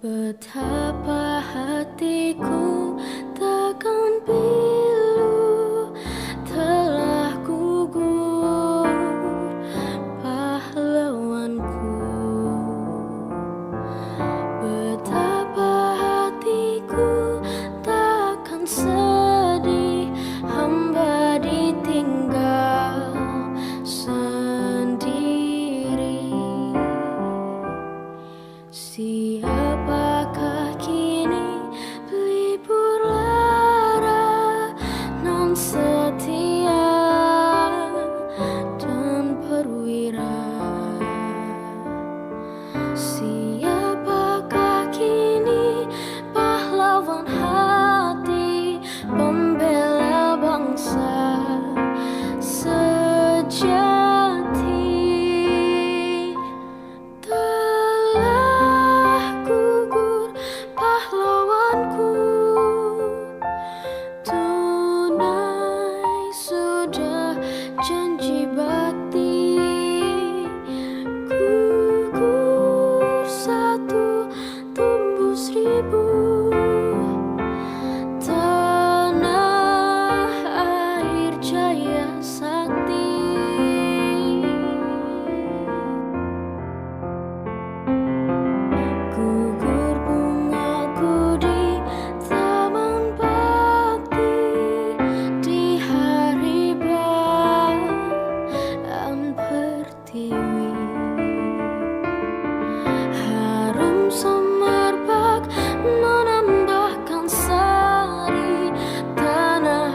Betapa hatiku takkan pilu telah gugur pahlawanku. Betapa hatiku takkan sedih hamba ditinggal sendiri. Siapakah kini pelipur lara nan setia dan perwira? Siapakah kini pahlawan hati pembela bangsa sejati? Tunai sudah janji bakti, gugur satu tumbuh seribu. Tanah air jaya sakti. Gugur bungaku di taman bakti di hari bulan pertiwi. Harum semerbak menambahkan sari tanah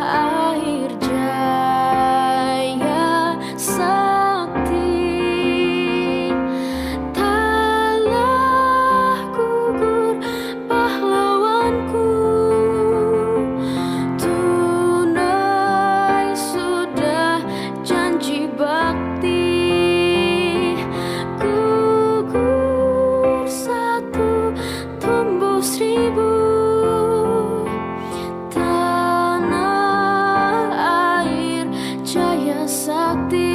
air jaya sakti. Telah gugur pahlawanku, tunai sudah janji bakti, gugur satu tumbuh seribu. Tanah air jaya sakti.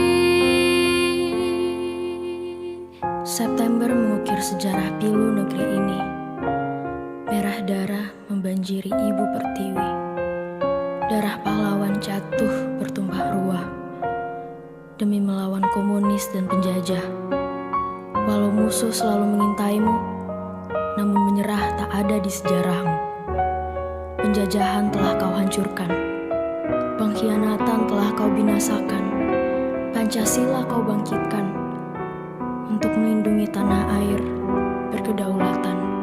September mengukir sejarah pilu negeri ini. Merah darah membanjiri ibu pertiwi. Darah pahlawan jatuh bertumpah ruah demi melawan komunis dan penjajah. Walau musuh selalu mengintaimu, namun menyerah tak ada di sejarahmu. Penjajahan telah kau hancurkan, pengkhianatan telah kau binasakan. Pancasila kau bangkitkan untuk melindungi tanah air berkedaulatan.